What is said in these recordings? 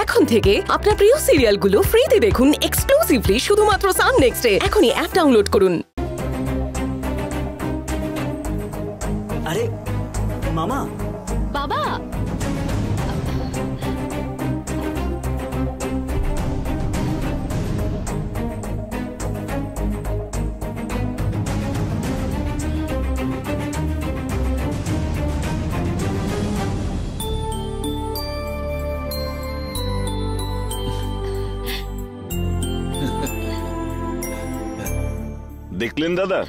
এখন থেকে আপনার প্রিয় সিরিয়ালগুলো ফ্রিতে দেখুন এক্সক্লুসিভলি শুধুমাত্র সান নেক্সটে। এখনই অ্যাপ ডাউনলোড করুন। আরে মামা, বাবা, দেখলেন দাদা,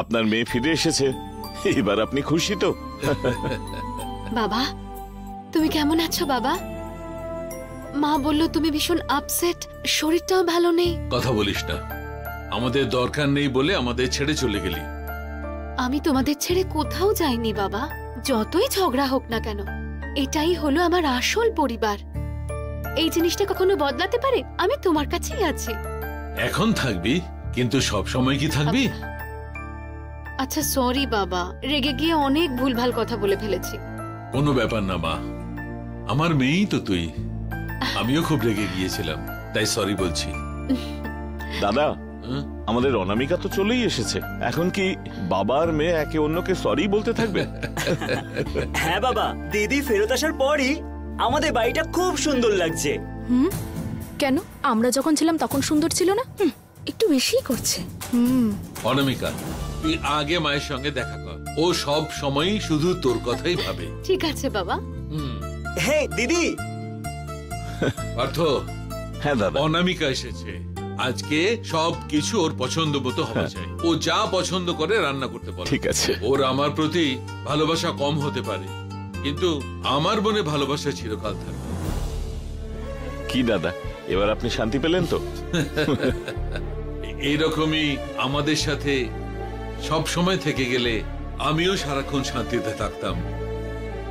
আপনার মেয়ে ফিরে এসেছে। এবার আপনি খুশি তো? বাবা তুমি কেমন আছো? বাবা, মা বলল তুমি ভীষণ আপসেট, শরীরটাও ভালো নেই। কথা বলিস না, আমাদের দরকার নেই বলে আমাদের ছেড়ে চলে গেলি। আমি তোমাদের ছেড়ে কোথাও যাইনি বাবা, যতই ঝগড়া হোক না কেন, এটাই হলো আমার আসল পরিবার। এই জিনিসটা কখনো বদলাতে পারে? আমি তোমার কাছেই আছি। এখন থাকবি, কিন্তু সব সময় কি থাকবি? আচ্ছা সরি বাবা, রেগে গিয়ে অনেক ভুলভাল কথা বলে ফেলেছি। কোনো ব্যাপার না মা, আমার মেয়েই তো তুই। আমিও খুব রেগে গিয়েছিলাম, তাই সরি বলছি। দাদা, আমাদের অনামিকা তো চলেই এসেছে। এখন কি বাবা আর মেয়ে একে অন্যকে সরি বলতে থাকবে? হ্যাঁ বাবা, দিদি ফেরত আসার পরই আমাদের বাড়িটা খুব সুন্দর লাগছে। কেন আমরা যখন ছিলাম তখন সুন্দর ছিল না? একটু বেশিই করছে। অনামিকা, তুই আগে মায়ের সঙ্গে দেখা কর, ও সব সময়ই শুধু তোর কথাই ভাবে। ঠিক আছে বাবা। হে দিদি। পার্থ, হ্যাঁ দাদা। অনামিকা এসেছে, আজকে সব কিছু ওর পছন্দ মতো হওয়া চাই। ও যা পছন্দ করে রান্না করতে পারে। ঠিক আছে। ওর আমার প্রতি ভালোবাসা কম হতে পারে, কিন্তু আমার মনে ভালোবাসা চিরকাল থাকবে। কি দাদা, এবার আপনি শান্তি পেলেন তো? এইরকমই আমাদের সাথে সব সময় থেকে গেলে আমিও সারাক্ষণ শান্তিতে থাকতাম।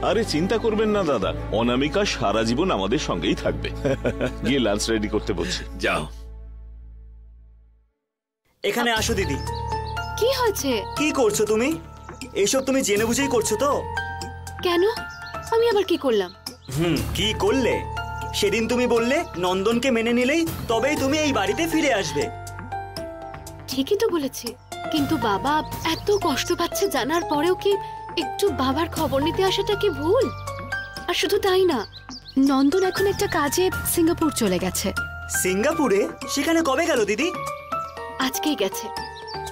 আরে চিন্তা করবেন না দাদা, অনামিকা সারা জীবন আমাদের সঙ্গেই থাকবে। গিয়ে লাঞ্চ রেডি করতে বলছি। যাও। এখানে আসো দিদি। কি হয়েছে? কি করছো তুমি? এসব তুমি জেনে বুঝেই করছো তো? কেন? আমি আবার কি করলাম? কি করলে? সেদিন তুমি বললে নন্দনকে মেনে নিলেই তবেই তুমি এই বাড়িতে ফিরে আসবে। ঠিকই তো বলেছি, কিন্তু বাবা এত কষ্ট পাচ্ছে জানার পরেও কি একটু বাবার খবর নিতে আসাটা কি ভুল? আর শুধু তাই না, নন্দন এখন একটা কাজে সিঙ্গাপুর চলে গেছে। সিঙ্গাপুরে? সেখানে কবে গেল দিদি? আজকেই গেছে।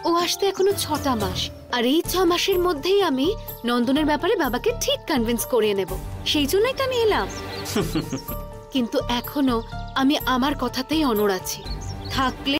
ও আসতে এখনো 6টা মাস, আর এই 6 মাসের মধ্যেই আমি নন্দনের ব্যাপারে বাবাকে ঠিক কনভিন্স করিয়ে নেব। সেই জন্যই তো আমি এলাম। কিন্তু এখনো আমি আমার কথাতেই অনড় আছি। থাকলে